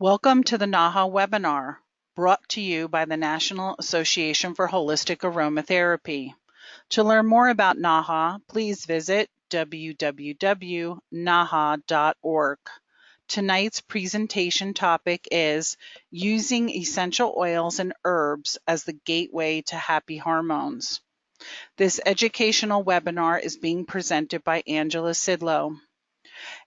Welcome to the NAHA webinar, brought to you by the National Association for Holistic Aromatherapy. To learn more about NAHA, please visit www.naha.org. Tonight's presentation topic is Using Essential Oils and Herbs as the Gateway to Happy Hormones. This educational webinar is being presented by Angela Sidlo.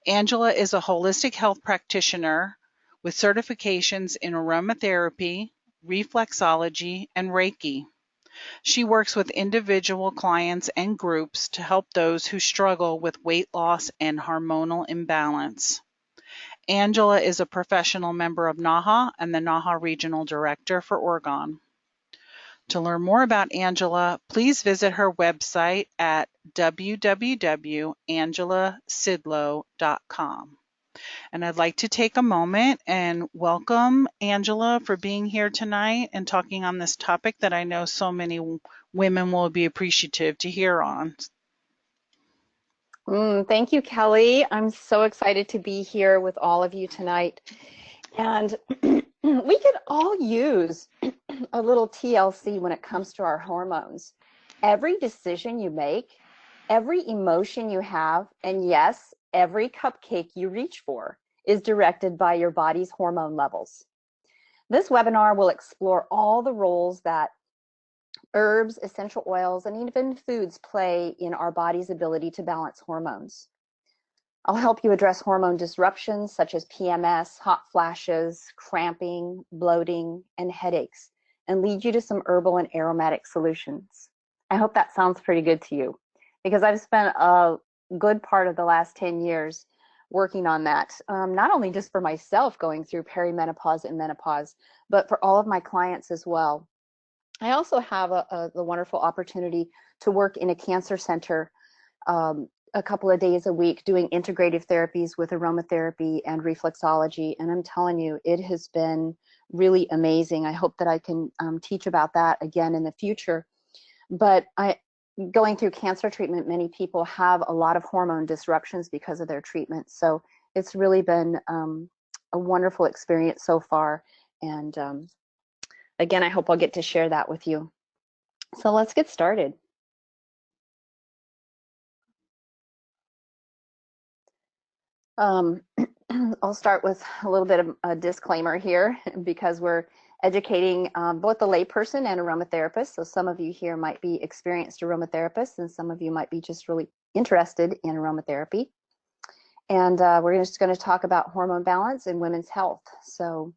Angela is a holistic health practitioner with certifications in aromatherapy, reflexology, and Reiki. She works with individual clients and groups to help those who struggle with weight loss and hormonal imbalance. Angela is a professional member of NAHA and the NAHA Regional Director for Oregon. To learn more about Angela, please visit her website at www.angelasidlo.com. And I'd like to take a moment and welcome Angela for being here tonight and talking on this topic that I know so many women will be appreciative to hear on. Thank you, Kelly. I'm so excited to be here with all of you tonight. And we could all use a little TLC when it comes to our hormones. Every decision you make, every emotion you have, and yes, every cupcake you reach for is directed by your body's hormone levels. This webinar will explore all the roles that herbs, essential oils, and even foods play in our body's ability to balance hormones. I'll help you address hormone disruptions such as PMS, hot flashes, cramping, bloating, and headaches, and lead you to some herbal and aromatic solutions. I hope that sounds pretty good to you, because I've spent a good part of the last 10 years working on that, not only just for myself going through perimenopause and menopause, but for all of my clients as well. I also have the wonderful opportunity to work in a cancer center a couple of days a week doing integrative therapies with aromatherapy and reflexology, and I'm telling you, it has been really amazing. I hope that I can teach about that again in the future. But going through cancer treatment, many people have a lot of hormone disruptions because of their treatment. So it's really been a wonderful experience so far. And again, I hope I'll get to share that with you. So let's get started. I'll start with a little bit of a disclaimer here, because we're educating both the layperson and aromatherapist. So some of you here might be experienced aromatherapists, and some of you might be just really interested in aromatherapy. And we're just going to talk about hormone balance in women's health. So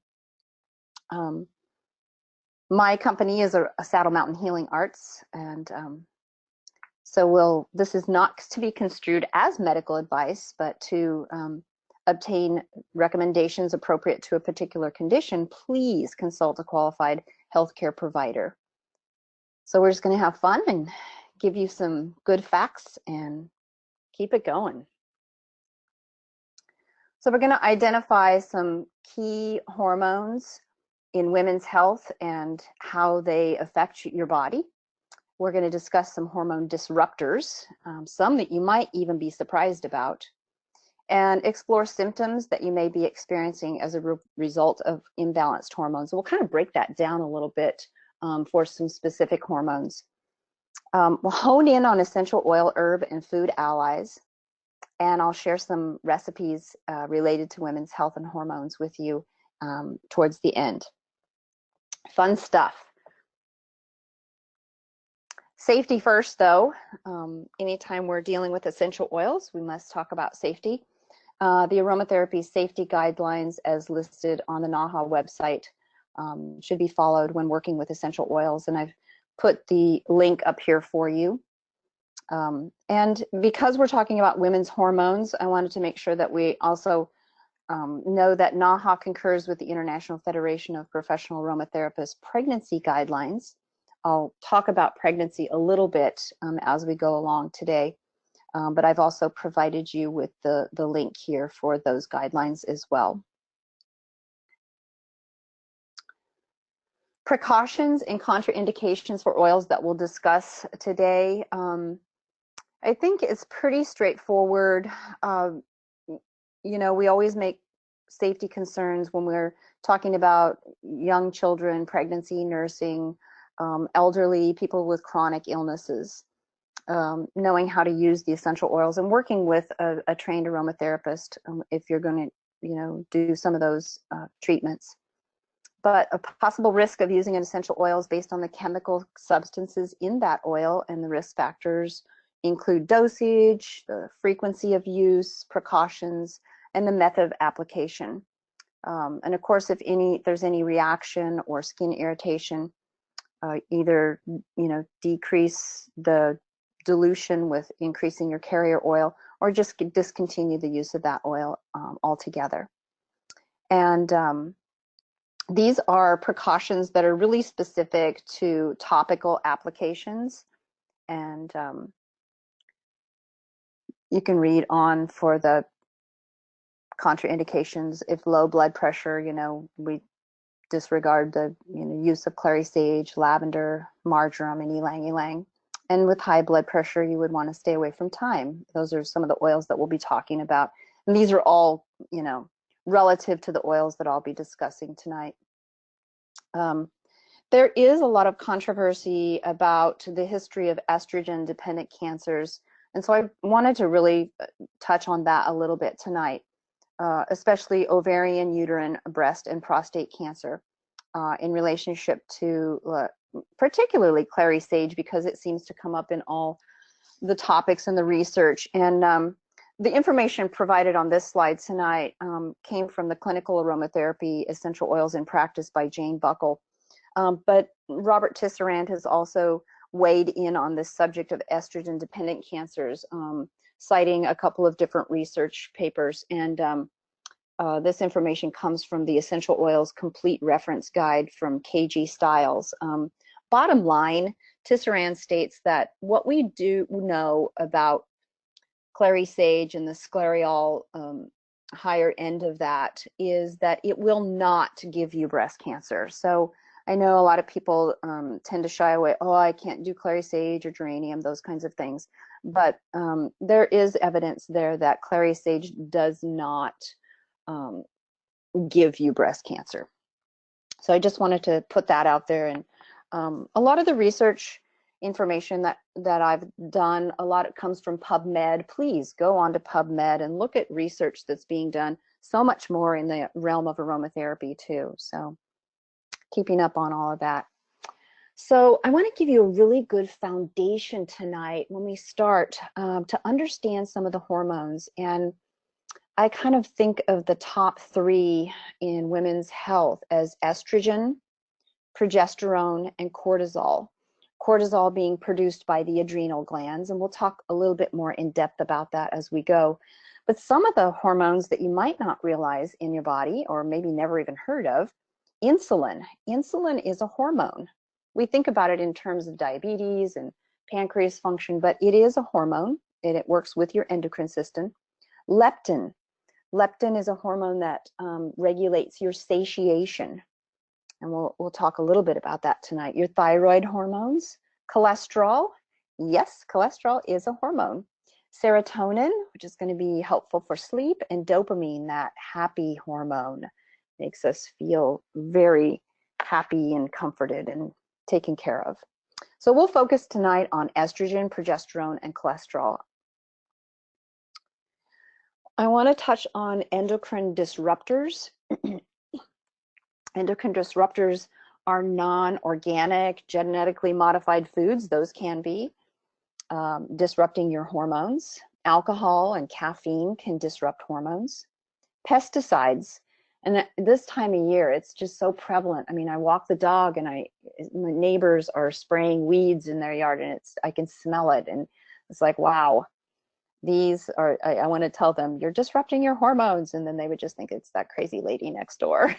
my company is a Saddle Mountain Healing Arts, and so this is not to be construed as medical advice, but to obtain recommendations appropriate to a particular condition, please consult a qualified healthcare provider. So we're just going to have fun and give you some good facts and keep it going. So we're going to identify some key hormones in women's health and how they affect your body. We're going to discuss some hormone disruptors, some that you might even be surprised about, and explore symptoms that you may be experiencing as a result of imbalanced hormones. We'll kind of break that down a little bit for some specific hormones. We'll hone in on essential oil, herb, and food allies, and I'll share some recipes related to women's health and hormones with you towards the end. Fun stuff. Safety first, though. Anytime we're dealing with essential oils, we must talk about safety. The aromatherapy safety guidelines, as listed on the NAHA website, should be followed when working with essential oils, and I've put the link up here for you. And because we're talking about women's hormones, I wanted to make sure that we also know that NAHA concurs with the International Federation of Professional Aromatherapists pregnancy guidelines. I'll talk about pregnancy a little bit as we go along today, but I've also provided you with the link here for those guidelines as well. Precautions and contraindications for oils that we'll discuss today. I think it's pretty straightforward. You know, we always make safety concerns when we're talking about young children, pregnancy, nursing, elderly, people with chronic illnesses. Knowing how to use the essential oils and working with a trained aromatherapist if you're going to, do some of those treatments. But a possible risk of using an essential oil is based on the chemical substances in that oil, and the risk factors include dosage, the frequency of use, precautions, and the method of application. And of course, if there's any reaction or skin irritation, either decrease the dilution with increasing your carrier oil, or just discontinue the use of that oil altogether. And these are precautions that are really specific to topical applications, and you can read on for the contraindications. If low blood pressure, we disregard the use of clary sage, lavender, marjoram, and ylang-ylang. And with high blood pressure, you would want to stay away from thyme. Those are some of the oils that we'll be talking about. And these are all, relative to the oils that I'll be discussing tonight. There is a lot of controversy about the history of estrogen-dependent cancers. And so I wanted to really touch on that a little bit tonight, especially ovarian, uterine, breast, and prostate cancer in relationship to particularly clary sage, because it seems to come up in all the topics in the research. And the information provided on this slide tonight came from the Clinical Aromatherapy Essential Oils in Practice by Jane Buckle. But Robert Tisserand has also weighed in on this subject of estrogen-dependent cancers, citing a couple of different research papers. And this information comes from the Essential Oils Complete Reference Guide from KG Styles. Bottom line, Tisserand states that what we do know about clary sage and the sclareol higher end of that is that it will not give you breast cancer. So I know a lot of people tend to shy away. Oh, I can't do clary sage or geranium, those kinds of things. But there is evidence there that clary sage does not give you breast cancer. So I just wanted to put that out there. And a lot of the research information that I've done, a lot of it comes from PubMed. Please go on to PubMed and look at research that's being done. So much more in the realm of aromatherapy too. So keeping up on all of that. So I want to give you a really good foundation tonight when we start to understand some of the hormones. And I kind of think of the top three in women's health as estrogen, progesterone, and cortisol. Cortisol being produced by the adrenal glands, and we'll talk a little bit more in depth about that as we go. But some of the hormones that you might not realize in your body, or maybe never even heard of, insulin. Insulin is a hormone. We think about it in terms of diabetes and pancreas function, but it is a hormone, and it works with your endocrine system. Leptin. Leptin is a hormone that regulates your satiation. And we'll talk a little bit about that tonight. Your thyroid hormones. Cholesterol. Yes, cholesterol is a hormone. Serotonin, which is going to be helpful for sleep, and dopamine, that happy hormone, makes us feel very happy and comforted and taken care of. So we'll focus tonight on estrogen, progesterone, and cholesterol. I want to touch on endocrine disruptors. Endocrine disruptors are non-organic, genetically modified foods. Those can be disrupting your hormones. Alcohol and caffeine can disrupt hormones. Pesticides, and at this time of year, it's just so prevalent. I mean, I walk the dog, and my neighbors are spraying weeds in their yard, and I can smell it, and it's like, wow. These are, I want to tell them, you're disrupting your hormones, and then they would just think it's that crazy lady next door.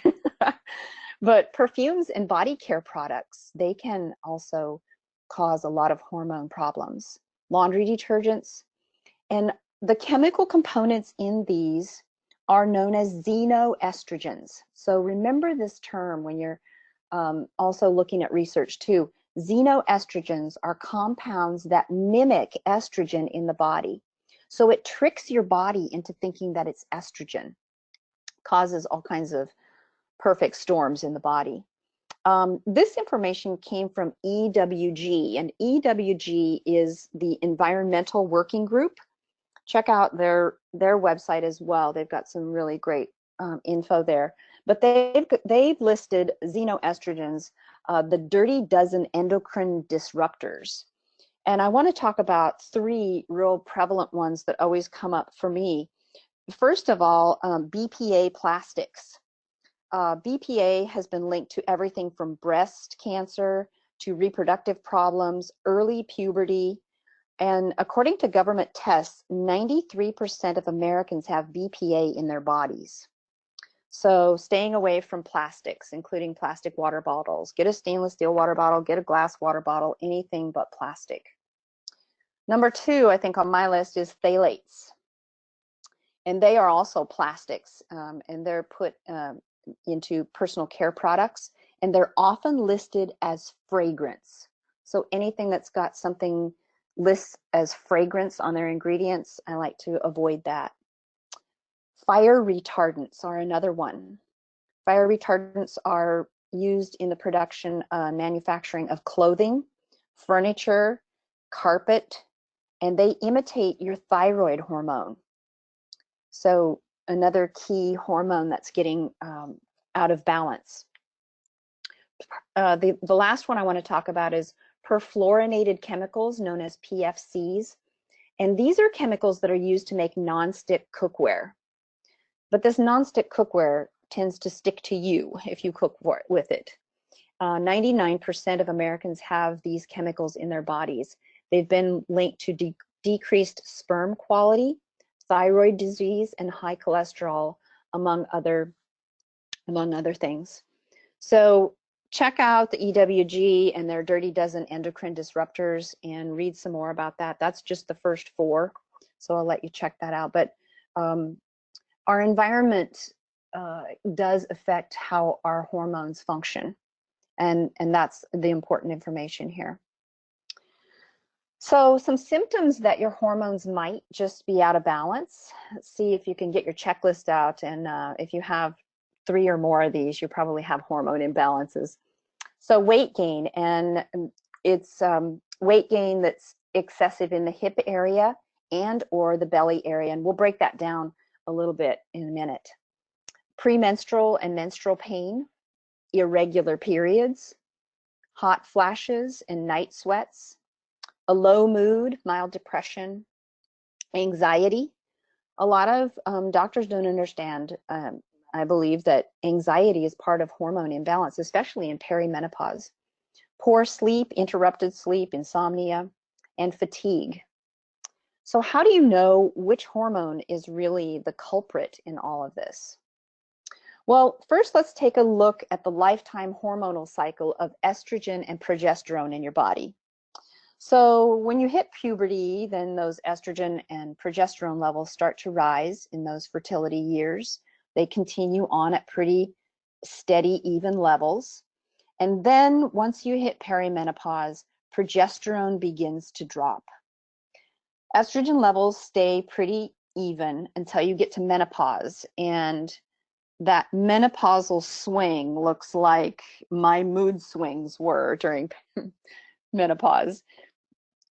But perfumes and body care products, they can also cause a lot of hormone problems. Laundry detergents, and the chemical components in these are known as xenoestrogens. So remember this term when you're also looking at research too. Xenoestrogens are compounds that mimic estrogen in the body. So it tricks your body into thinking that it's estrogen. causes all kinds of perfect storms in the body. This information came from EWG, and EWG is the Environmental Working Group. Check out their website as well. They've got some really great info there. But they've listed xenoestrogens, the dirty dozen endocrine disruptors. And I want to talk about 3 real prevalent ones that always come up for me. First of all, BPA plastics. BPA has been linked to everything from breast cancer to reproductive problems, early puberty, and according to government tests, 93% of Americans have BPA in their bodies. So staying away from plastics, including plastic water bottles. Get a stainless steel water bottle, get a glass water bottle, anything but plastic. Number 2, I think on my list, is phthalates. And they are also plastics, and they're put into personal care products, and they're often listed as fragrance. So anything that's got something listed as fragrance on their ingredients, I like to avoid that. Fire retardants are another one. Fire retardants are used in the production, manufacturing of clothing, furniture, carpet, and they imitate your thyroid hormone. So another key hormone that's getting out of balance. The last one I want to talk about is perfluorinated chemicals, known as PFCs. And these are chemicals that are used to make nonstick cookware. But this nonstick cookware tends to stick to you if you cook with it. 99% of Americans have these chemicals in their bodies. They've been linked to decreased sperm quality, thyroid disease, and high cholesterol, among other things. So check out the EWG and their dirty dozen endocrine disruptors and read some more about that. That's just the first 4, so I'll let you check that out. But our environment does affect how our hormones function, and that's the important information here. So some symptoms that your hormones might just be out of balance. Let's see if you can get your checklist out, and if you have 3 or more of these, you probably have hormone imbalances. So weight gain, and it's weight gain that's excessive in the hip area and or the belly area, and we'll break that down a little bit in a minute. Premenstrual and menstrual pain, irregular periods, hot flashes and night sweats, a low mood, mild depression, anxiety. A lot of doctors don't understand, I believe, that anxiety is part of hormone imbalance, especially in perimenopause. Poor sleep, interrupted sleep, insomnia, and fatigue. So how do you know which hormone is really the culprit in all of this? Well, first let's take a look at the lifetime hormonal cycle of estrogen and progesterone in your body. So when you hit puberty, then those estrogen and progesterone levels start to rise in those fertility years. They continue on at pretty steady, even levels. And then once you hit perimenopause, progesterone begins to drop. Estrogen levels stay pretty even until you get to menopause, and that menopausal swing looks like my mood swings were during menopause.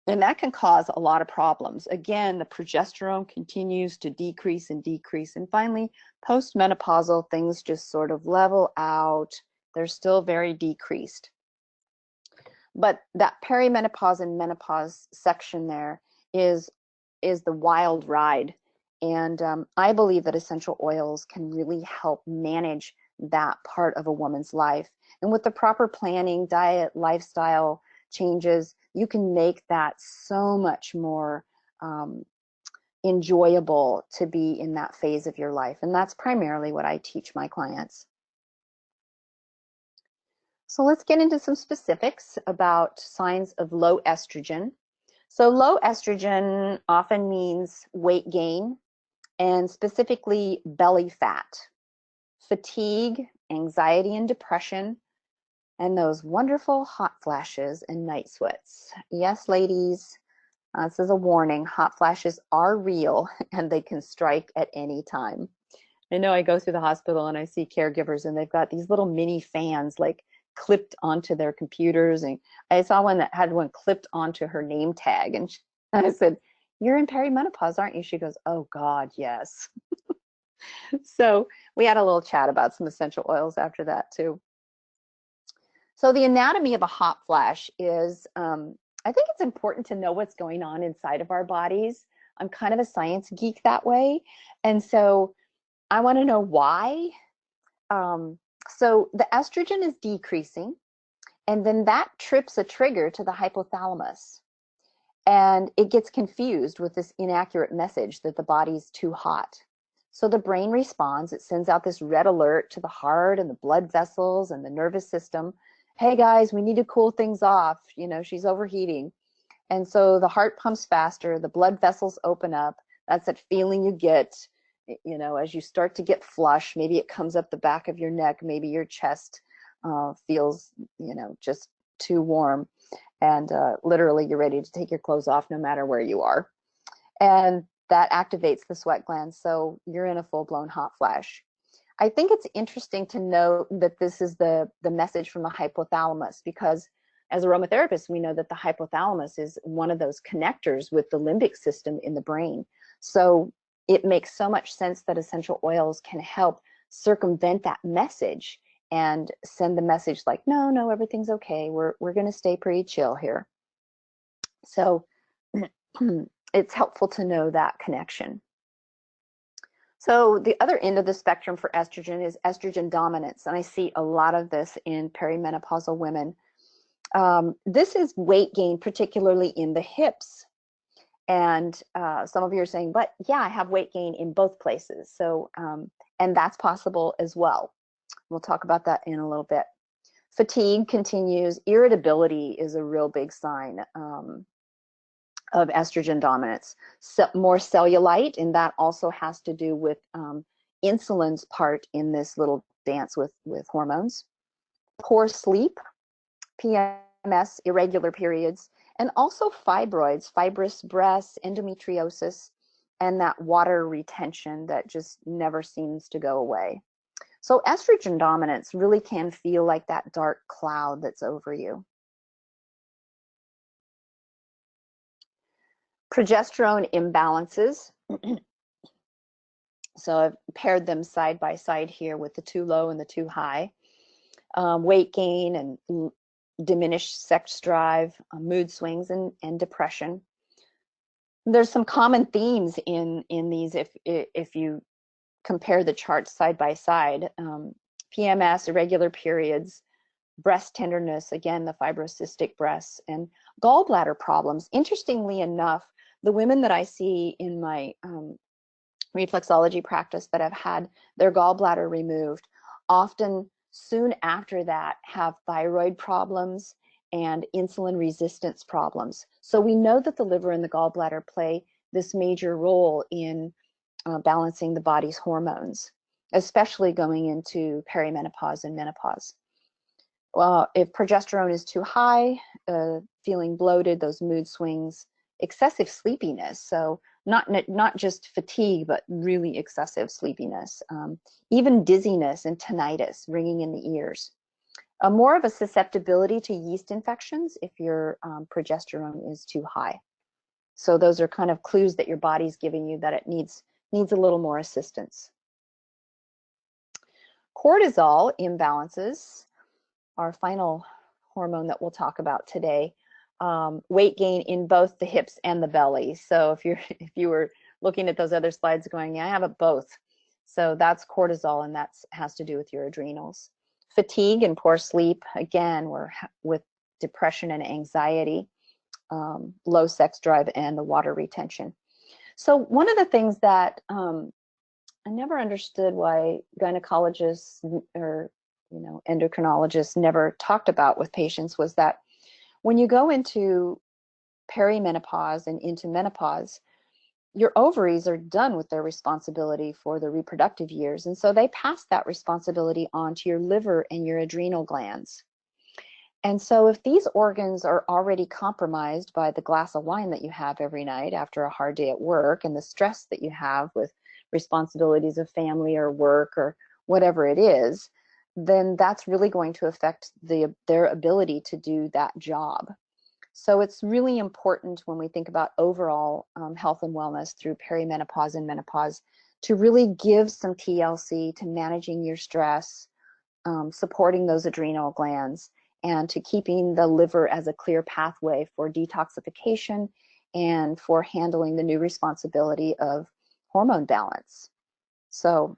And that can cause a lot of problems. Again, the progesterone continues to decrease and decrease. And finally, postmenopausal, things just sort of level out. They're still very decreased. But that perimenopause and menopause section there is the wild ride. And I believe that essential oils can really help manage that part of a woman's life. And with the proper planning, diet, lifestyle changes, you can make that so much more enjoyable to be in that phase of your life. And that's primarily what I teach my clients. So let's get into some specifics about signs of low estrogen. So low estrogen often means weight gain, and specifically belly fat, fatigue, anxiety and depression, and those wonderful hot flashes and night sweats. Yes, ladies, this is a warning. Hot flashes are real and they can strike at any time. I know I go through the hospital and I see caregivers and they've got these little mini fans like clipped onto their computers. And I saw one that had one clipped onto her name tag. And I said, "You're in perimenopause, aren't you?" She goes, "Oh God, yes." So we had a little chat about some essential oils after that too. So the anatomy of a hot flash is, I think it's important to know what's going on inside of our bodies. I'm kind of a science geek that way. And so I want to know why. So the estrogen is decreasing, and then that trips a trigger to the hypothalamus. And it gets confused with this inaccurate message that the body's too hot. So the brain responds, it sends out this red alert to the heart and the blood vessels and the nervous system. Hey guys, we need to cool things off. You know, she's overheating. And so the heart pumps faster, the blood vessels open up. That's that feeling you get, you know, as you start to get flush. Maybe it comes up the back of your neck, maybe your chest feels, you know, just too warm. And literally you're ready to take your clothes off no matter where you are. And that activates the sweat glands, so you're in a full-blown hot flash. I think it's interesting to know that this is the message from the hypothalamus, because as aromatherapists, we know that the hypothalamus is one of those connectors with the limbic system in the brain. So it makes so much sense that essential oils can help circumvent that message and send the message like, no, no, everything's okay. We're going to stay pretty chill here. So it's helpful to know that connection. So the other end of the spectrum for estrogen is estrogen dominance. And I see a lot of this in perimenopausal women. This is weight gain, particularly in the hips. And some of you are saying, but yeah, I have weight gain in both places. So, and that's possible as well. We'll talk about that in a little bit. Fatigue continues. Irritability is a real big sign of estrogen dominance. So more cellulite, and that also has to do with insulin's part in this little dance with hormones. Poor sleep, PMS, irregular periods, and also fibroids, fibrous breasts, endometriosis, and that water retention that just never seems to go away. So estrogen dominance really can feel like that dark cloud that's over you. Progesterone imbalances. So I've paired them side by side here with the too low and the too high. Weight gain and diminished sex drive, mood swings, and depression. There's some common themes in these if you compare the charts side by side. PMS, irregular periods, breast tenderness, again, the fibrocystic breasts, and gallbladder problems. Interestingly enough, the women that I see in my reflexology practice that have had their gallbladder removed, often soon after that have thyroid problems and insulin resistance problems. So we know that the liver and the gallbladder play this major role in balancing the body's hormones, especially going into perimenopause and menopause. Well, if progesterone is too high, feeling bloated, those mood swings, excessive sleepiness, so not just fatigue, but really excessive sleepiness, even dizziness and tinnitus, ringing in the ears. More of a susceptibility to yeast infections if your progesterone is too high. So those are kind of clues that your body's giving you that it needs a little more assistance. Cortisol imbalances, our final hormone that we'll talk about today. Weight gain in both the hips and the belly. So if you were looking at those other slides going, yeah, I have it both. So that's cortisol, and that has to do with your adrenals. Fatigue and poor sleep, again, we're with depression and anxiety, low sex drive, and the water retention. So one of the things that I never understood why gynecologists or endocrinologists never talked about with patients was that when you go into perimenopause and into menopause, your ovaries are done with their responsibility for the reproductive years. And so they pass that responsibility on to your liver and your adrenal glands. And so if these organs are already compromised by the glass of wine that you have every night after a hard day at work and the stress that you have with responsibilities of family or work or whatever it is, then that's really going to affect their ability to do that job. So it's really important when we think about overall health and wellness through perimenopause and menopause to really give some TLC to managing your stress, supporting those adrenal glands, and to keeping the liver as a clear pathway for detoxification and for handling the new responsibility of hormone balance. So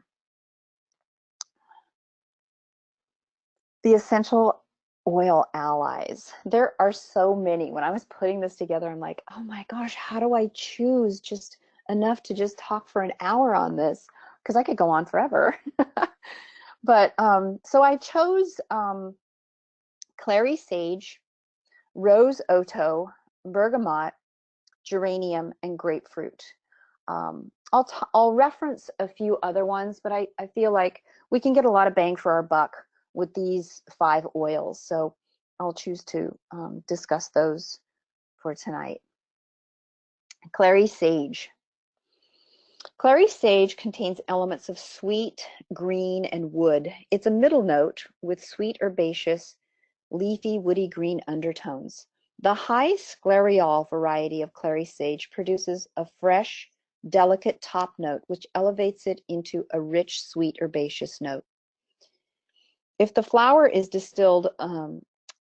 the essential oil allies, there are so many. When I was putting this together, I'm like, oh my gosh, how do I choose just enough to just talk for an hour on this? Because I could go on forever. But so I chose clary sage, rose otto, bergamot, geranium, and grapefruit. I'll reference a few other ones, but I feel like we can get a lot of bang for our buck with these 5 oils. So I'll choose to discuss those for tonight. Clary sage. Clary sage contains elements of sweet, green, and wood. It's a middle note with sweet herbaceous, leafy, woody green undertones. The high sclareol variety of clary sage produces a fresh, delicate top note, which elevates it into a rich, sweet, herbaceous note. If the flower is distilled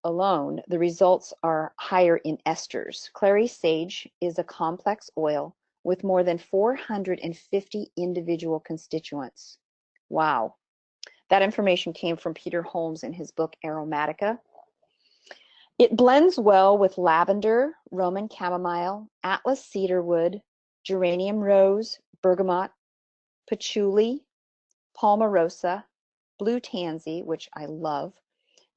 alone, the results are higher in esters. Clary sage is a complex oil with more than 450 individual constituents. Wow. That information came from Peter Holmes in his book Aromatica. It blends well with lavender, Roman chamomile, Atlas cedarwood, geranium rose, bergamot, patchouli, palmarosa, blue tansy, which I love,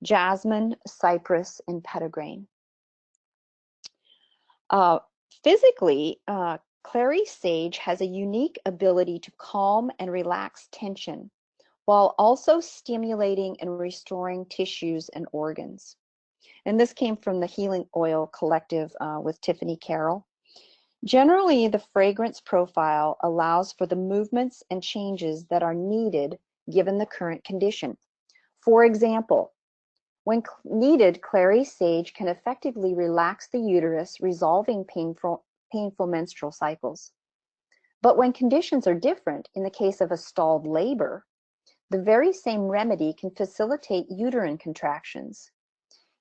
jasmine, cypress, and petitgrain. Physically, clary sage has a unique ability to calm and relax tension while also stimulating and restoring tissues and organs. And this came from the Healing Oil Collective with Tiffany Carroll. Generally, the fragrance profile allows for the movements and changes that are needed given the current condition. For example, when needed, clary sage can effectively relax the uterus, resolving painful menstrual cycles. But when conditions are different, in the case of a stalled labor, the very same remedy can facilitate uterine contractions.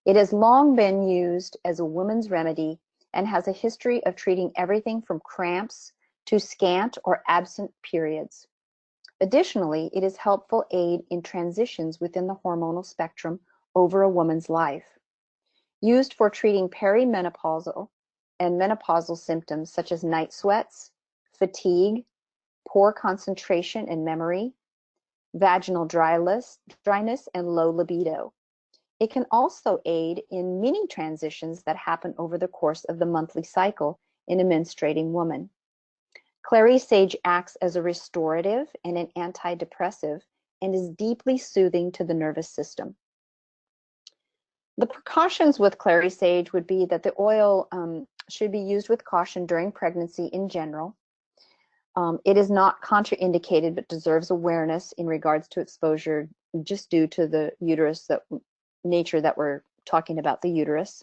It has long been used as a woman's remedy and has a history of treating everything from cramps to scant or absent periods. Additionally, it is helpful aid in transitions within the hormonal spectrum over a woman's life. Used for treating perimenopausal and menopausal symptoms such as night sweats, fatigue, poor concentration and memory, vaginal dryness, and low libido. It can also aid in many transitions that happen over the course of the monthly cycle in a menstruating woman. Clary sage acts as a restorative and an antidepressive and is deeply soothing to the nervous system. The precautions with clary sage would be that the oil should be used with caution during pregnancy in general. It is not contraindicated but deserves awareness in regards to exposure just due to the uterus nature that we're talking about, the uterus.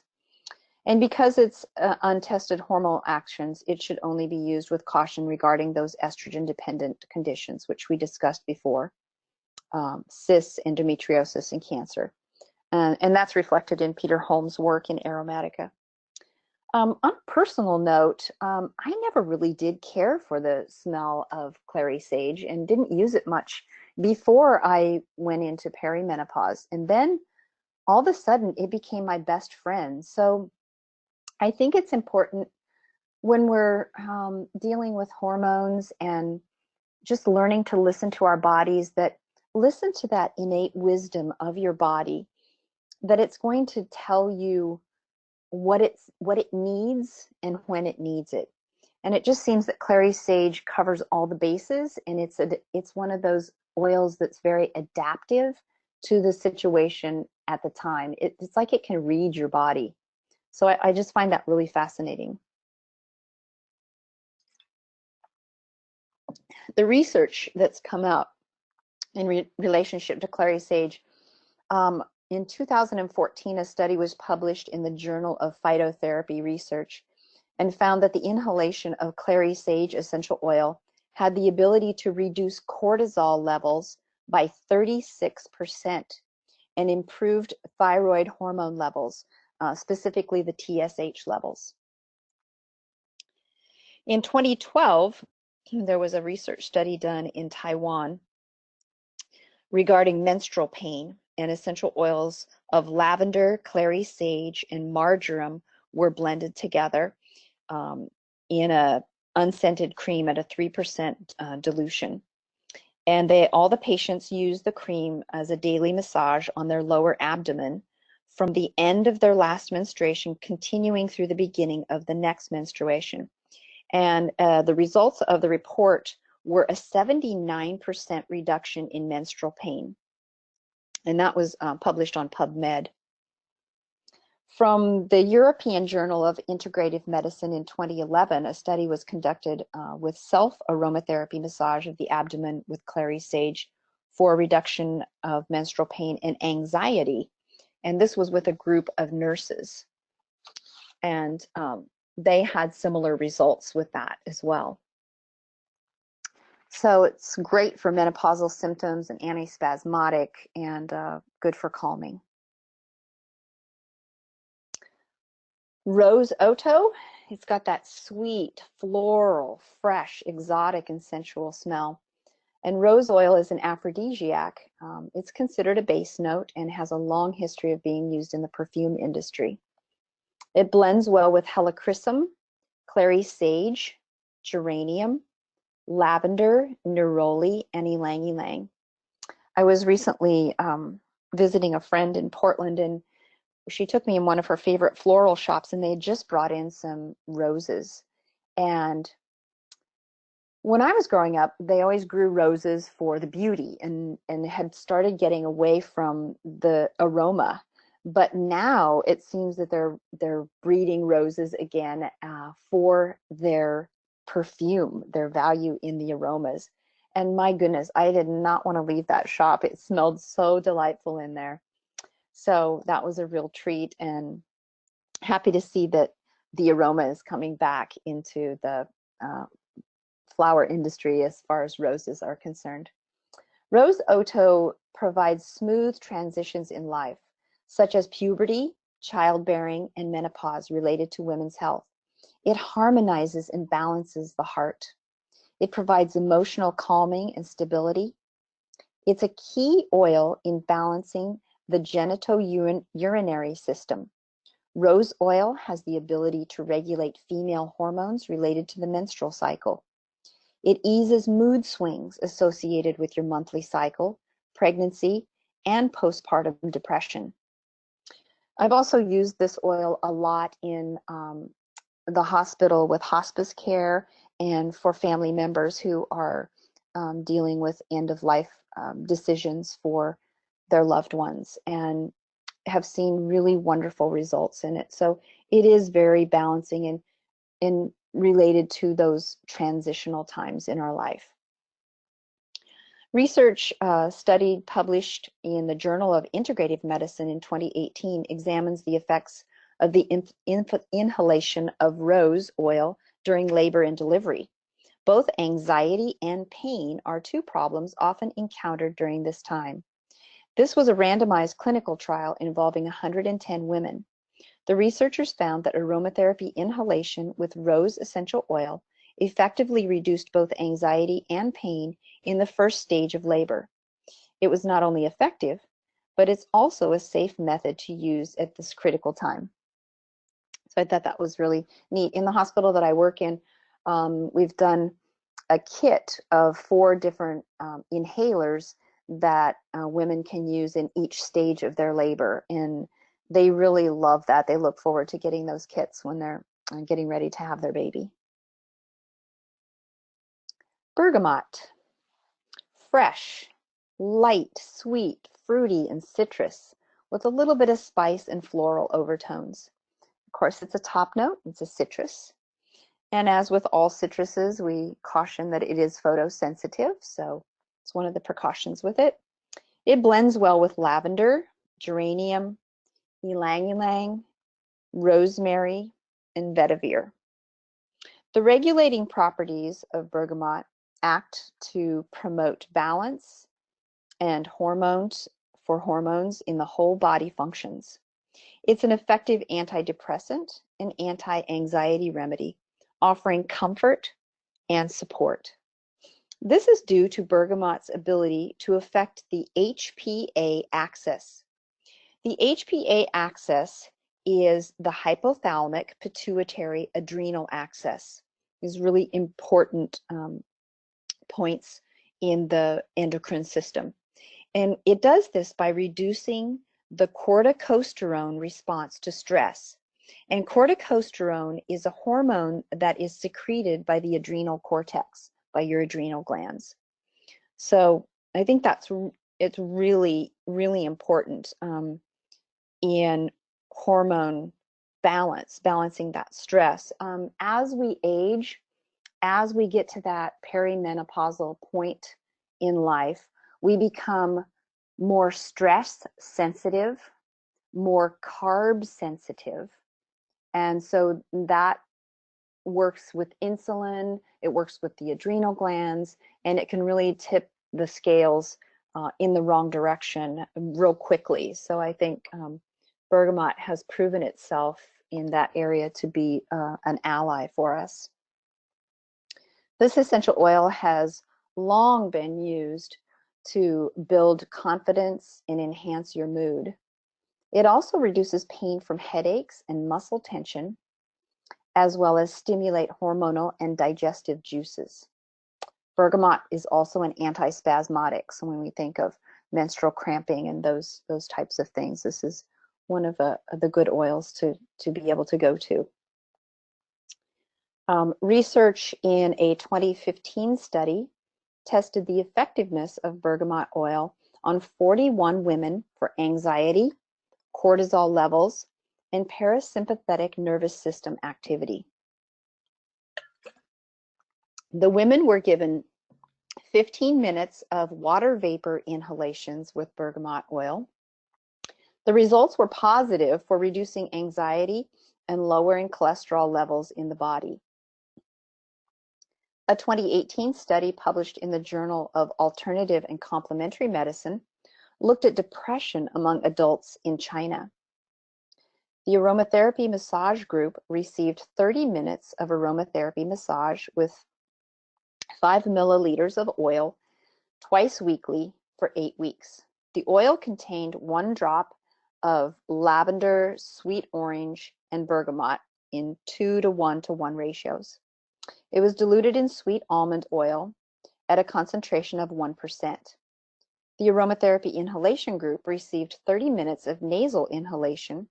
And because it's untested hormonal actions, it should only be used with caution regarding those estrogen-dependent conditions, which we discussed before, cysts, endometriosis, and cancer. And that's reflected in Peter Holmes' work in Aromatica. On a personal note, I never really did care for the smell of clary sage and didn't use it much before I went into perimenopause. And then all of a sudden, it became my best friend. So I think it's important when we're dealing with hormones and just learning to listen to our bodies, that listen to that innate wisdom of your body, that it's going to tell you what it needs and when it needs it. And it just seems that clary sage covers all the bases, and it's one of those oils that's very adaptive to the situation at the time. It's like it can read your body. So I just find that really fascinating. the research that's come out in relationship to clary sage, in 2014, a study was published in the Journal of Phytotherapy Research and found that the inhalation of clary sage essential oil had the ability to reduce cortisol levels by 36% and improved thyroid hormone levels, specifically the TSH levels. In 2012, there was a research study done in Taiwan regarding menstrual pain, and essential oils of lavender, clary sage, and marjoram were blended together in a unscented cream at a 3% dilution. And all the patients used the cream as a daily massage on their lower abdomen from the end of their last menstruation, continuing through the beginning of the next menstruation. And the results of the report were a 79% reduction in menstrual pain. And that was published on PubMed. From the European Journal of Integrative Medicine in 2011, a study was conducted with self-aromatherapy massage of the abdomen with clary sage for a reduction of menstrual pain and anxiety. And this was with a group of nurses. And they had similar results with that as well. So it's great for menopausal symptoms and antispasmodic, and good for calming. Rose Otto, it's got that sweet, floral, fresh, exotic, and sensual smell. And rose oil is an aphrodisiac. It's considered a base note and has a long history of being used in the perfume industry. It blends well with helichrysum, clary sage, geranium, lavender, neroli, and ylang ylang. I was recently visiting a friend in Portland, and she took me in one of her favorite floral shops, and they had just brought in some roses. And when I was growing up, they always grew roses for the beauty and had started getting away from the aroma. But now it seems that they're breeding roses again for their perfume, their value in the aromas. And my goodness, I did not want to leave that shop. It smelled so delightful in there. So that was a real treat, and happy to see that the aroma is coming back into the flower industry as far as roses are concerned. Rose Otto provides smooth transitions in life, such as puberty, childbearing, and menopause related to women's health. It harmonizes and balances the heart. It provides emotional calming and stability. It's a key oil in balancing the genitourinary system. Rose oil has the ability to regulate female hormones related to the menstrual cycle. It eases mood swings associated with your monthly cycle, pregnancy, and postpartum depression. I've also used this oil a lot in the hospital with hospice care and for family members who are dealing with end-of-life decisions for their loved ones, and have seen really wonderful results in it. So it is very balancing and related to those transitional times in our life. Research study published in the Journal of Integrative Medicine in 2018 examines the effects of the inhalation of rose oil during labor and delivery. Both anxiety and pain are two problems often encountered during this time. This was a randomized clinical trial involving 110 women. The researchers found that aromatherapy inhalation with rose essential oil effectively reduced both anxiety and pain in the first stage of labor. It was not only effective, but it's also a safe method to use at this critical time. So I thought that was really neat. In the hospital that I work in, we've done a kit of 4 different inhalers that women can use in each stage of their labor, and they really love that. They look forward to getting those kits when they're getting ready to have their baby. Bergamot, fresh, light, sweet, fruity, and citrus with a little bit of spice and floral overtones. Of course, it's a top note, it's a citrus. And as with all citruses, we caution that it is photosensitive, so it's one of the precautions with it. It blends well with lavender, geranium, ylang-ylang, rosemary, and vetiver. The regulating properties of bergamot act to promote balance and hormones in the whole body functions. It's an effective antidepressant and anti-anxiety remedy, offering comfort and support. This is due to bergamot's ability to affect the HPA axis. The HPA axis is the hypothalamic pituitary adrenal axis. These really important points in the endocrine system. And it does this by reducing the corticosterone response to stress. And corticosterone is a hormone that is secreted by the adrenal cortex, by your adrenal glands. So I think it's really, really important in hormone balancing that stress. As we age, as we get to that perimenopausal point in life, we become more stress sensitive, more carb sensitive. And so that works with insulin, it works with the adrenal glands, and it can really tip the scales in the wrong direction real quickly. So I think bergamot has proven itself in that area to be an ally for us. This essential oil has long been used to build confidence and enhance your mood. It also reduces pain from headaches and muscle tension, as well as stimulate hormonal and digestive juices. Bergamot is also an antispasmodic, so when we think of menstrual cramping and those types of things, this is one of the good oils to be able to go to. Research in a 2015 study tested the effectiveness of bergamot oil on 41 women for anxiety, cortisol levels, and parasympathetic nervous system activity. The women were given 15 minutes of water vapor inhalations with bergamot oil. The results were positive for reducing anxiety and lowering cholesterol levels in the body. A 2018 study published in the Journal of Alternative and Complementary Medicine looked at depression among adults in China. The aromatherapy massage group received 30 minutes of aromatherapy massage with 5 milliliters of oil twice weekly for 8 weeks. The oil contained 1 drop of lavender, sweet orange, and bergamot in 2:1:1 ratios. It was diluted in sweet almond oil at a concentration of 1%. The aromatherapy inhalation group received 30 minutes of nasal inhalation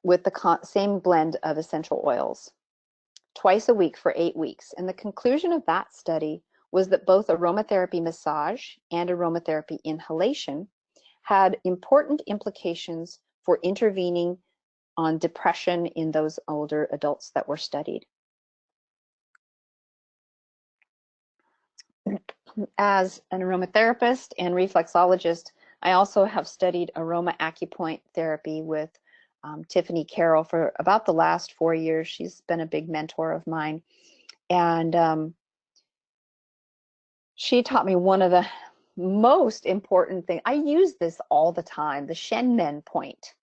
with the same blend of essential oils, twice a week for 8 weeks. And the conclusion of that study was that both aromatherapy massage and aromatherapy inhalation had important implications for intervening on depression in those older adults that were studied. As an aromatherapist and reflexologist, I also have studied aroma acupoint therapy with Tiffany Carroll for about the last 4 years. She's been a big mentor of mine. And she taught me one of the most important things. I use this all the time, the Shen point.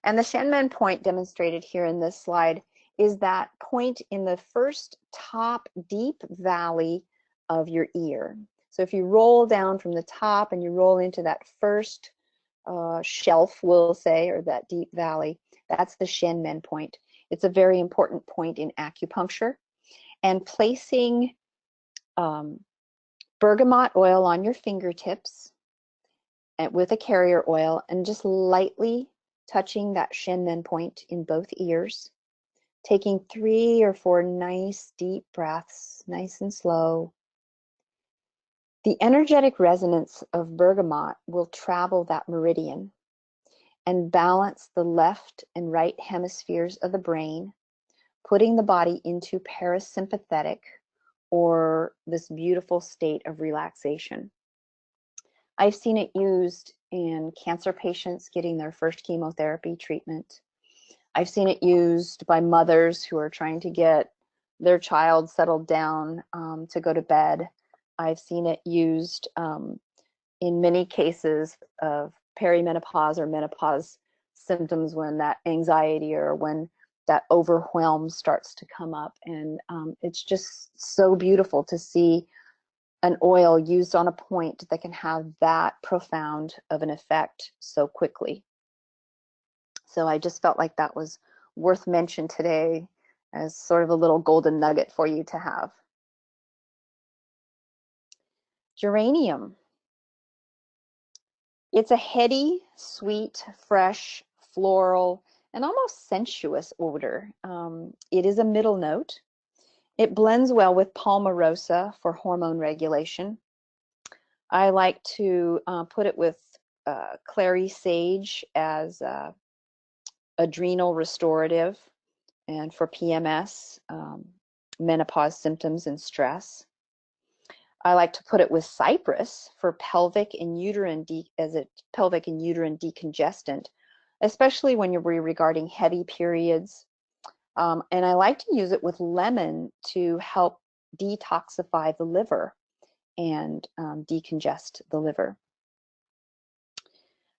And the Shen point demonstrated here in this slide is that point in the first top deep valley of your ear. So if you roll down from the top and you roll into that first shelf, we'll say, or that deep valley, that's the Shen point. It's a very important point in acupuncture. And placing bergamot oil on your fingertips and with a carrier oil and just lightly touching that Shen point in both ears, taking 3 or 4 nice deep breaths, nice and slow. The energetic resonance of bergamot will travel that meridian and balance the left and right hemispheres of the brain putting the body into parasympathetic, or this beautiful state of relaxation. I've seen it used in cancer patients getting their first chemotherapy treatment. I've seen it used by mothers who are trying to get their child settled down to go to bed. I've seen it used in many cases of perimenopause or menopause symptoms, when that anxiety or when that overwhelm starts to come up. And it's just so beautiful to see an oil used on a point that can have that profound of an effect so quickly. So I just felt like that was worth mention today as sort of a little golden nugget for you to have. Geranium. It's a heady, sweet, fresh, floral, and almost sensuous odor. It is a middle note. It blends well with palmarosa for hormone regulation. I like to put it with clary sage as adrenal restorative, and for PMS, menopause symptoms and stress. I like to put it with cypress for pelvic and uterine decongestant, especially when you're regarding heavy periods. And I like to use it with lemon to help detoxify the liver and decongest the liver.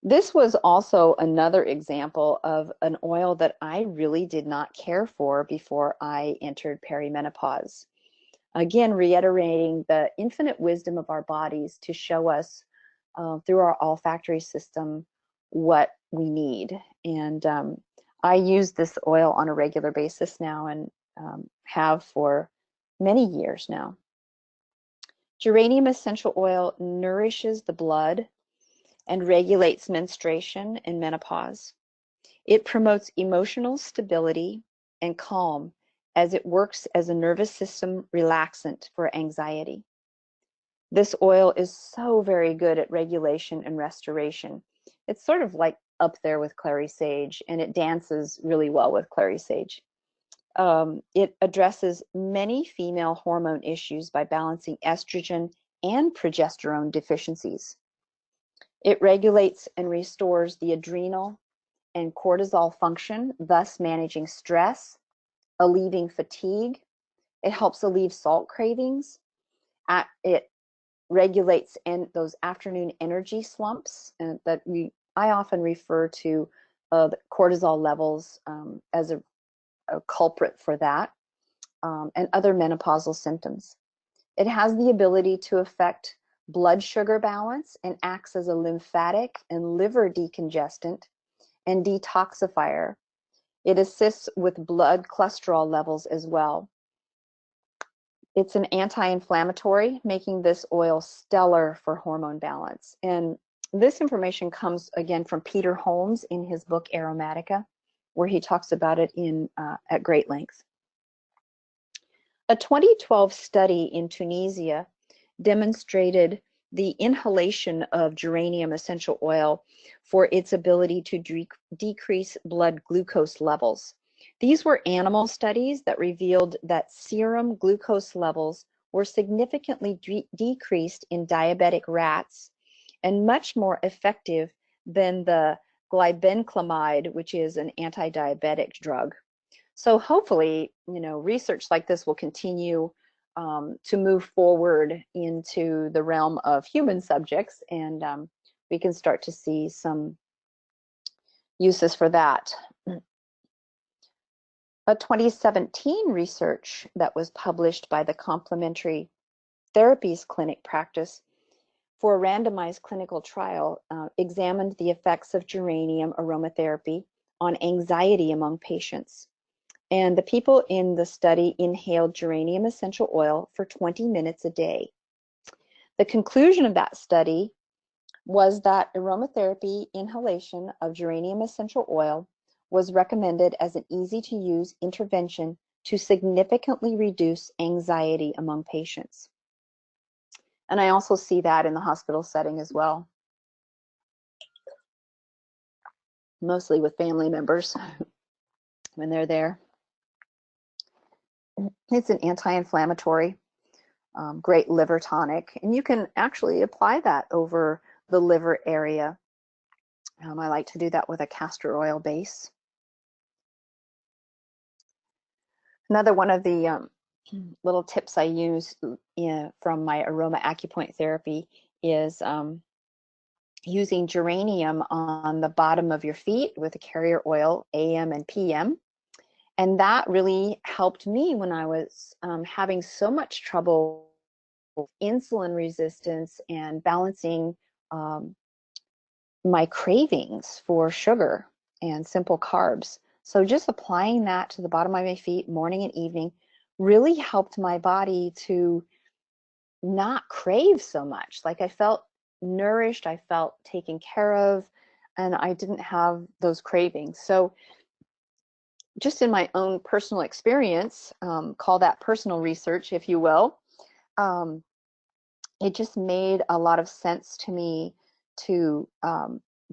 This was also another example of an oil that I really did not care for before I entered perimenopause. Again, reiterating the infinite wisdom of our bodies to show us through our olfactory system what we need. And I use this oil on a regular basis now, and have for many years now. Geranium essential oil nourishes the blood and regulates menstruation and menopause. It promotes emotional stability and calm as it works as a nervous system relaxant for anxiety. This oil is so very good at regulation and restoration. It's sort of like up there with clary sage, and it dances really well with clary sage. It addresses many female hormone issues by balancing estrogen and progesterone deficiencies. It regulates and restores the adrenal and cortisol function, thus managing stress, alleviating fatigue. It helps alleviate salt cravings. It regulates those afternoon energy slumps that I often refer to the cortisol levels as a culprit for that, and other menopausal symptoms. It has the ability to affect blood sugar balance and acts as a lymphatic and liver decongestant and detoxifier. It assists with blood cholesterol levels as well. It's an anti-inflammatory, making this oil stellar for hormone balance. And this information comes again from Peter Holmes in his book Aromatica, where he talks about it at great length. A 2012 study in Tunisia demonstrated the inhalation of geranium essential oil for its ability to decrease blood glucose levels. These were animal studies that revealed that serum glucose levels were significantly decreased in diabetic rats, and much more effective than the glibenclamide, which is an anti-diabetic drug. So hopefully, research like this will continue to move forward into the realm of human subjects, and we can start to see some uses for that. A 2017 research that was published by the Complementary Therapies Clinic Practice for a randomized clinical trial examined the effects of geranium aromatherapy on anxiety among patients. And the people in the study inhaled geranium essential oil for 20 minutes a day. The conclusion of that study was that aromatherapy inhalation of geranium essential oil was recommended as an easy-to-use intervention to significantly reduce anxiety among patients. And I also see that in the hospital setting as well, mostly with family members when they're there. It's an anti-inflammatory, great liver tonic, and you can actually apply that over the liver area. I like to do that with a castor oil base. Another one of the little tips I use from my aroma acupoint therapy is using geranium on the bottom of your feet with a carrier oil, AM and PM. And that really helped me when I was having so much trouble with insulin resistance and balancing my cravings for sugar and simple carbs. So just applying that to the bottom of my feet morning and evening really helped my body to not crave so much. Like I felt nourished, I felt taken care of, and I didn't have those cravings. So just in my own personal experience, call that personal research, if you will, it just made a lot of sense to me to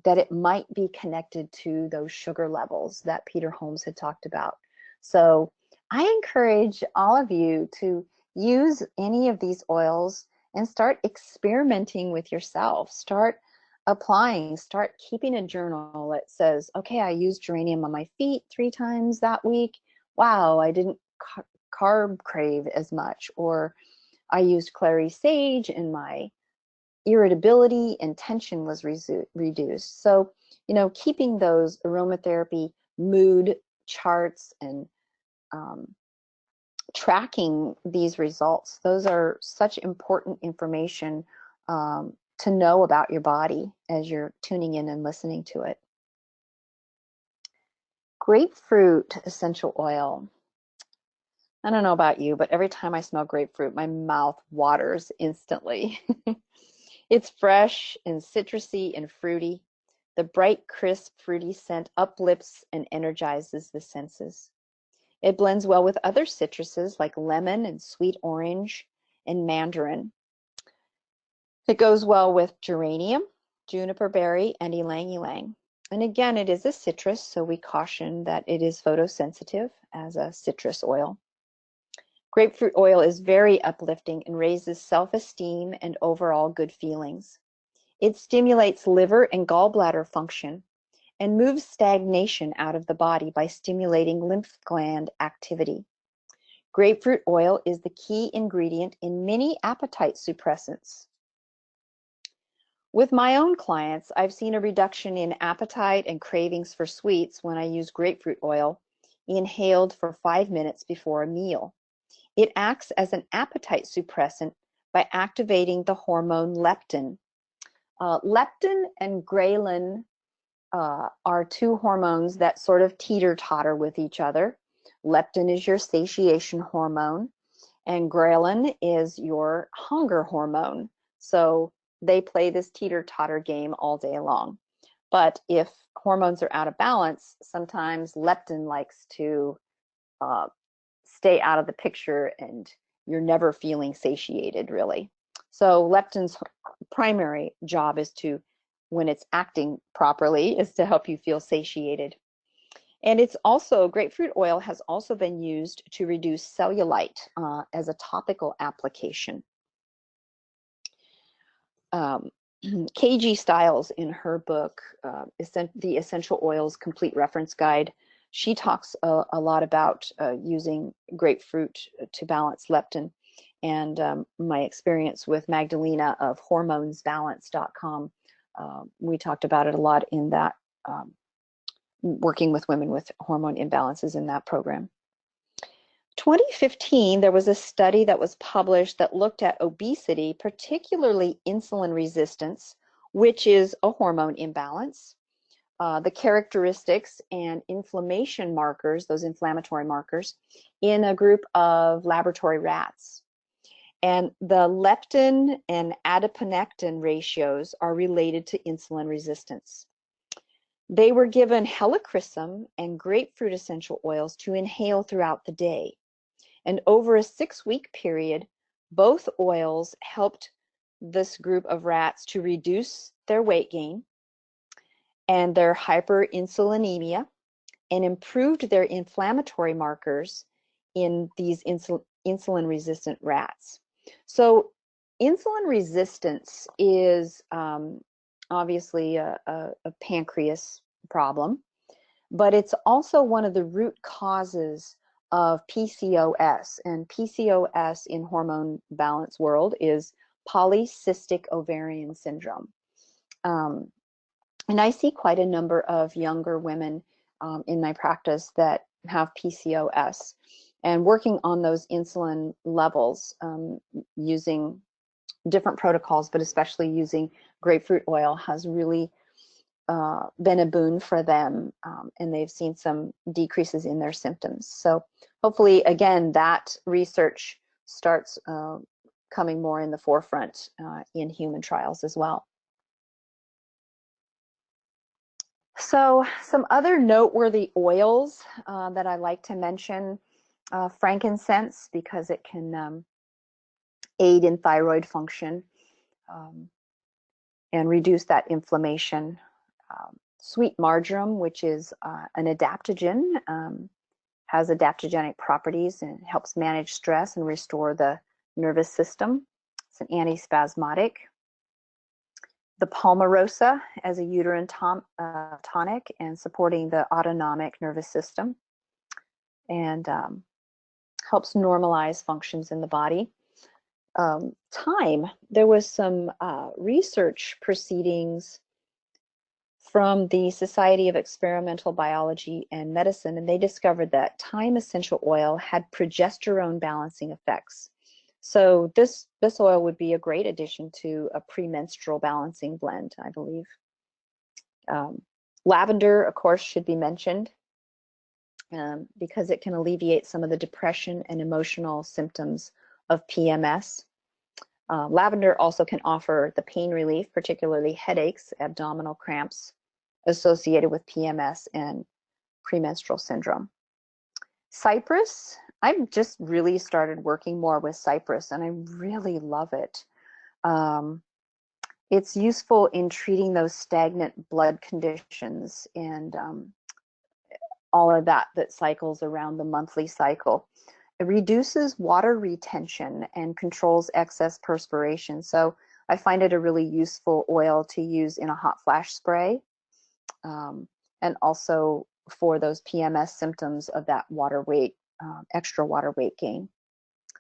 that it might be connected to those sugar levels that Peter Holmes had talked about. So I encourage all of you to use any of these oils and start experimenting with yourself. Start applying, start keeping a journal that says, okay, I used geranium on my feet 3 times that week. Wow, I didn't carb crave as much. Or I used clary sage and my irritability and tension was reduced. So, you know, keeping those aromatherapy mood charts and tracking these results, those are such important information to know about your body as you're tuning in and listening to it. Grapefruit essential oil. I don't know about you, but every time I smell grapefruit, my mouth waters instantly. It's fresh and citrusy and fruity. The bright, crisp, fruity scent uplifts and energizes the senses. It blends well with other citruses like lemon and sweet orange and mandarin. It goes well with geranium, juniper berry, and ylang ylang. And again, it is a citrus, so we caution that it is photosensitive as a citrus oil. Grapefruit oil is very uplifting and raises self-esteem and overall good feelings. It stimulates liver and gallbladder function and moves stagnation out of the body by stimulating lymph gland activity. Grapefruit oil is the key ingredient in many appetite suppressants. With my own clients, I've seen a reduction in appetite and cravings for sweets when I use grapefruit oil inhaled for 5 minutes before a meal. It acts as an appetite suppressant by activating the hormone leptin. Leptin and ghrelin are 2 hormones that sort of teeter-totter with each other. Leptin is your satiation hormone, and ghrelin is your hunger hormone. So they play this teeter-totter game all day long. But if hormones are out of balance, sometimes leptin likes to stay out of the picture and you're never feeling satiated, really. So leptin's primary job is to, when it's acting properly, is to help you feel satiated. And it's also, grapefruit oil has also been used to reduce cellulite as a topical application. KG Stiles, in her book, The Essential Oils Complete Reference Guide, she talks a lot about using grapefruit to balance leptin. And my experience with Magdalena of hormonesbalance.com, we talked about it a lot in that, working with women with hormone imbalances in that program. 2015, there was a study that was published that looked at obesity, particularly insulin resistance, which is a hormone imbalance, the characteristics and inflammation markers, those inflammatory markers, in a group of laboratory rats. And the leptin and adiponectin ratios are related to insulin resistance. They were given helichrysum and grapefruit essential oils to inhale throughout the day. And over a 6-week period, both oils helped this group of rats to reduce their weight gain and their hyperinsulinemia and improved their inflammatory markers in these insulin-resistant rats. So insulin resistance is obviously a pancreas problem, but it's also one of the root causes of PCOS. And PCOS in hormone balance world is polycystic ovarian syndrome. And I see quite a number of younger women in my practice that have PCOS, and working on those insulin levels using different protocols, but especially using grapefruit oil has really been a boon for them, and they've seen some decreases in their symptoms. So hopefully, again, that research starts coming more in the forefront in human trials as well. So some other noteworthy oils that I like to mention, frankincense, because it can aid in thyroid function and reduce that inflammation. Sweet marjoram, which is an adaptogen, has adaptogenic properties and helps manage stress and restore the nervous system. It's an antispasmodic. The palmarosa as a uterine tonic and supporting the autonomic nervous system, and helps normalize functions in the body. Thyme, there was some research proceedings from the Society of Experimental Biology and Medicine, and they discovered that thyme essential oil had progesterone balancing effects. So this oil would be a great addition to a premenstrual balancing blend, I believe. Lavender, of course, should be mentioned because it can alleviate some of the depression and emotional symptoms of PMS. Lavender also can offer the pain relief, particularly headaches, abdominal cramps associated with PMS and premenstrual syndrome. Cypress, I've just really started working more with cypress, and I really love it. It's useful in treating those stagnant blood conditions and all of that cycles around the monthly cycle. It reduces water retention and controls excess perspiration. So I find it a really useful oil to use in a hot flash spray, and also for those PMS symptoms of that water weight, extra water weight gain.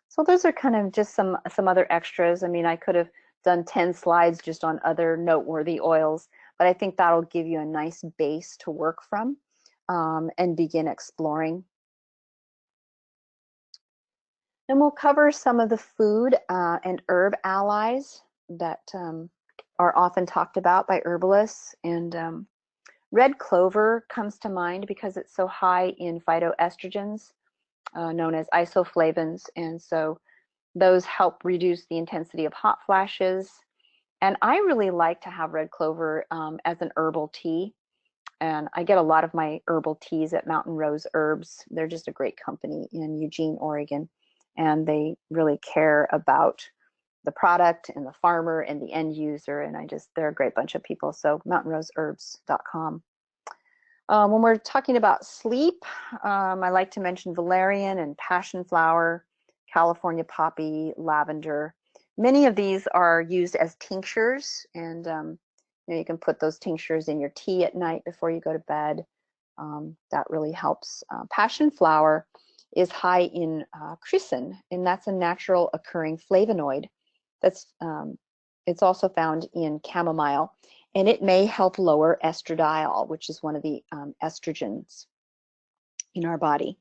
So those are kind of just some other extras. I mean, I could have done 10 slides just on other noteworthy oils, but I think that'll give you a nice base to work from and begin exploring. And we'll cover some of the food and herb allies that are often talked about by herbalists. And red clover comes to mind because it's so high in phytoestrogens, known as isoflavones. And so those help reduce the intensity of hot flashes. And I really like to have red clover as an herbal tea. And I get a lot of my herbal teas at Mountain Rose Herbs. They're just a great company in Eugene, Oregon. And they really care about the product and the farmer and the end user. And they're a great bunch of people. So mountainroseherbs.com. When we're talking about sleep, I like to mention valerian and passion flower, California poppy, lavender. Many of these are used as tinctures, and you can put those tinctures in your tea at night before you go to bed. That really helps. Passion flower is high in chrysin, and that's a natural occurring flavonoid. It's also found in chamomile, and it may help lower estradiol, which is one of the estrogens in our body.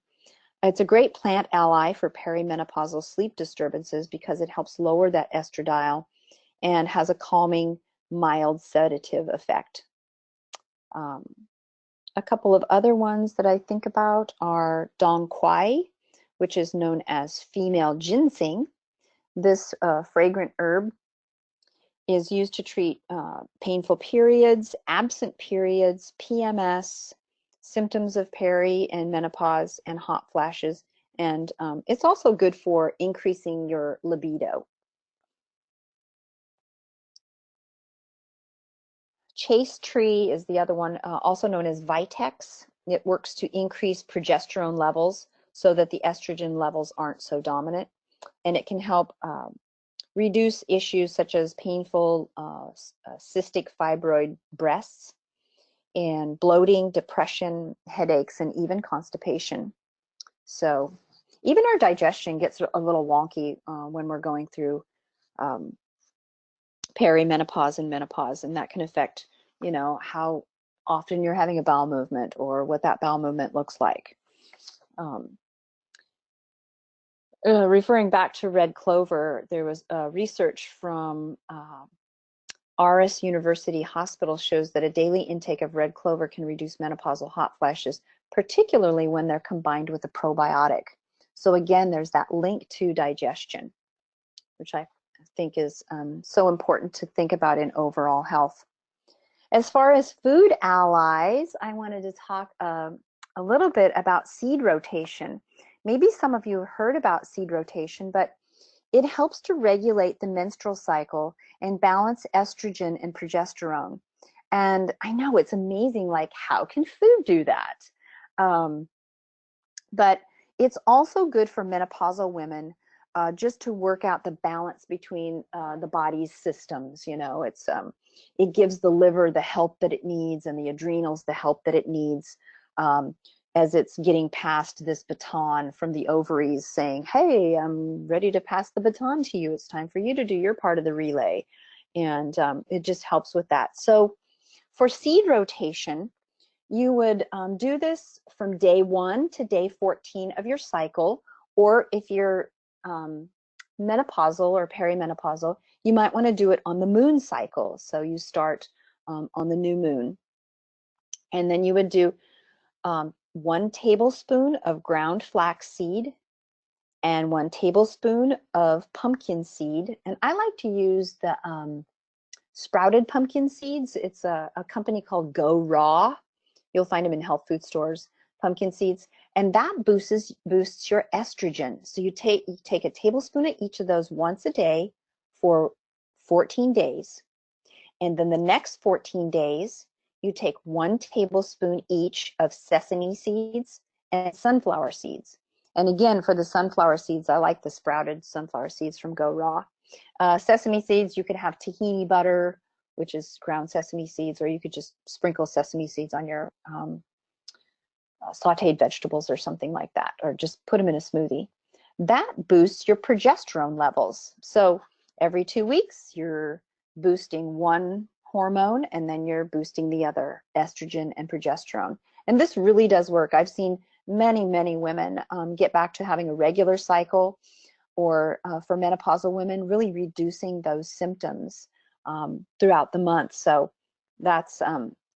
It's a great plant ally for perimenopausal sleep disturbances because it helps lower that estradiol and has a calming, mild sedative effect. A couple of other ones that I think about are dong quai, which is known as female ginseng. This fragrant herb is used to treat painful periods, absent periods, PMS, symptoms of peri and menopause, and hot flashes. And it's also good for increasing your libido. Chaste tree is the other one, also known as Vitex. It works to increase progesterone levels, so that the estrogen levels aren't so dominant. And it can help reduce issues such as painful cystic fibroid breasts and bloating, depression, headaches, and even constipation. So even our digestion gets a little wonky when we're going through perimenopause and menopause, and that can affect, you know, how often you're having a bowel movement or what that bowel movement looks like. Referring back to red clover, there was research from Aarhus University Hospital shows that a daily intake of red clover can reduce menopausal hot flashes, particularly when they're combined with a probiotic. So again, there's that link to digestion, which I think is so important to think about in overall health. As far as food allies, I wanted to talk a little bit about seed rotation. Maybe some of you have heard about seed rotation, but it helps to regulate the menstrual cycle and balance estrogen and progesterone. And I know it's amazing, like, how can food do that? But it's also good for menopausal women just to work out the balance between the body's systems. You know, it gives the liver the help that it needs and the adrenals the help that it needs as it's getting past this baton from the ovaries saying, hey, I'm ready to pass the baton to you. It's time for you to do your part of the relay. And it just helps with that. So for seed rotation, you would do this from day 1 to day 14 of your cycle, or if you're menopausal or perimenopausal, you might want to do it on the moon cycle. So you start on the new moon, and then you would do 1 tablespoon of ground flax seed and 1 tablespoon of pumpkin seed. And I like to use the sprouted pumpkin seeds. It's a company called Go Raw. You'll find them in health food stores, pumpkin seeds. And that boosts your estrogen. So you take a tablespoon of each of those once a day for 14 days. And then the next 14 days, you take 1 tablespoon each of sesame seeds and sunflower seeds. And again, for the sunflower seeds, I like the sprouted sunflower seeds from Go Raw. Sesame seeds, you could have tahini butter, which is ground sesame seeds, or you could just sprinkle sesame seeds on your sauteed vegetables or something like that, or just put them in a smoothie. That boosts your progesterone levels. So every 2 weeks, you're boosting one hormone, and then you're boosting the other, estrogen and progesterone. And this really does work. I've seen many, many women get back to having a regular cycle, or for menopausal women, really reducing those symptoms throughout the month. So that's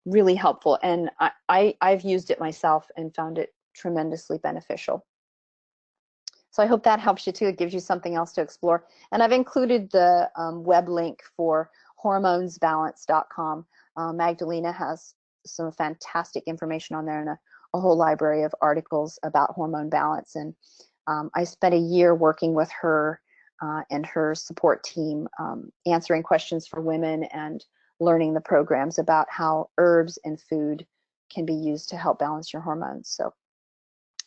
really helpful. And I've used it myself and found it tremendously beneficial. So I hope that helps you too. It gives you something else to explore. And I've included the web link for hormonesbalance.com. Magdalena has some fantastic information on there, and a whole library of articles about hormone balance. And I spent a year working with her and her support team, answering questions for women and learning the programs about how herbs and food can be used to help balance your hormones. So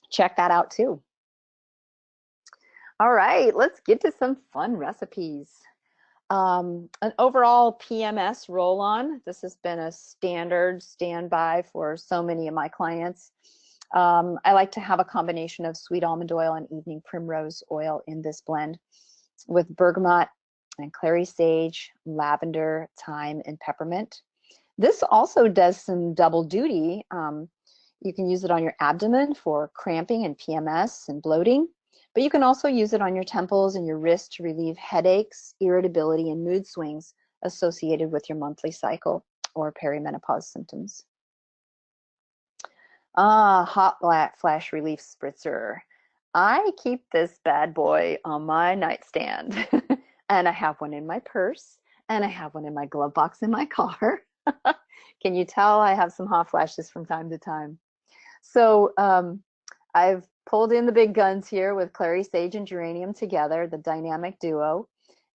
check that out too. All right, let's get to some fun recipes. An overall PMS roll-on. This has been a standard standby for so many of my clients. I like to have a combination of sweet almond oil and evening primrose oil in this blend with bergamot and clary sage, lavender, thyme, and peppermint. This also does some double duty. You can use it on your abdomen for cramping and PMS and bloating, but you can also use it on your temples and your wrists to relieve headaches, irritability, and mood swings associated with your monthly cycle or perimenopause symptoms. Hot flash relief spritzer. I keep this bad boy on my nightstand, and I have one in my purse, and I have one in my glove box in my car. Can you tell I have some hot flashes from time to time? So I've pulled in the big guns here with clary sage and geranium together, the dynamic duo.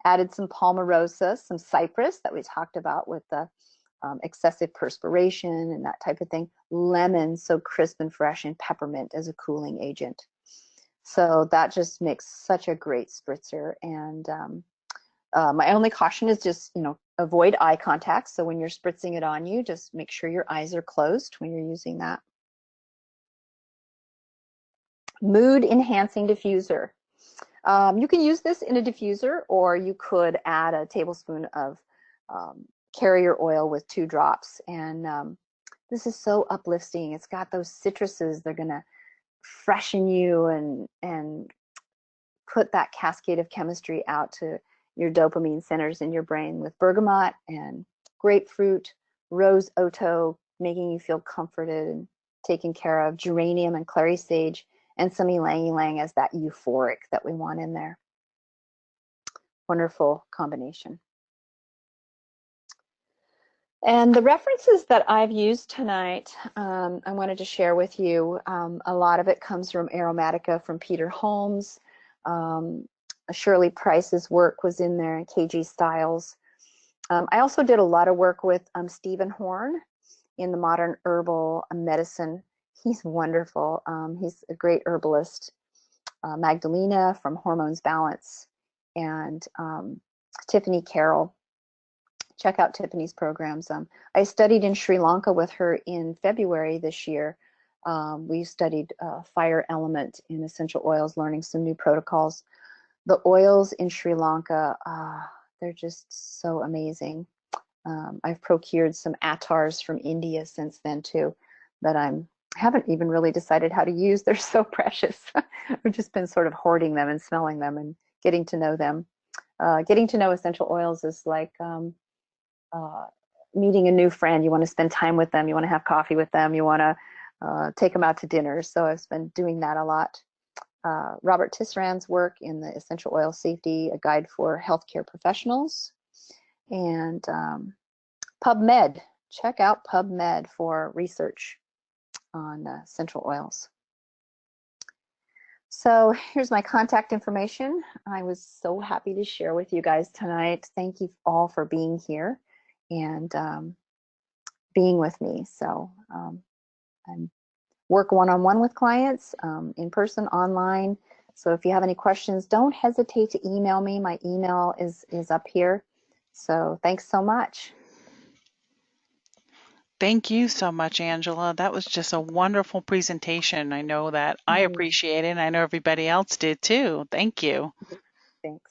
Added some palmarosa, some cypress that we talked about with the excessive perspiration and that type of thing. Lemon, so crisp and fresh, and peppermint as a cooling agent. So that just makes such a great spritzer. And my only caution is just, avoid eye contact. So when you're spritzing it on you, just make sure your eyes are closed when you're using that. Mood enhancing diffuser. You can use this in a diffuser, or you could add a tablespoon of carrier oil with 2 drops. And this is so uplifting. It's got those citruses. They're going to freshen you and put that cascade of chemistry out to your dopamine centers in your brain, with bergamot and grapefruit, rose otto, making you feel comforted and taken care of, geranium and clary sage, and some ylang ylang as that euphoric that we want in there. Wonderful combination. And the references that I've used tonight, I wanted to share with you. A lot of it comes from Aromatica from Peter Holmes. Shirley Price's work was in there, and KG Styles. I also did a lot of work with Stephen Horn in the Modern Herbal Medicine. He's wonderful. He's a great herbalist. Magdalena from Hormones Balance, and Tiffany Carroll. Check out Tiffany's programs. I studied in Sri Lanka with her in February this year. We studied fire element in essential oils, learning some new protocols. The oils in Sri Lanka, they're just so amazing. I've procured some attars from India since then too, that I haven't even really decided how to use. They're so precious. I've just been sort of hoarding them and smelling them and getting to know them. Getting to know essential oils is like meeting a new friend. You want to spend time with them. You want to have coffee with them. You want to take them out to dinner. So I've been doing that a lot. Robert Tisserand's work in the Essential Oil Safety, a guide for healthcare professionals. And PubMed. Check out PubMed for research on essential oils. So here's my contact information. I was so happy to share with you guys tonight. Thank you all for being here and being with me. So I work one-on-one with clients, in person, online. So if you have any questions, don't hesitate to email me. My email is up here. So thanks so much. Thank you so much, Angela. That was just a wonderful presentation. I know that I appreciate it, and I know everybody else did too. Thank you. Thanks.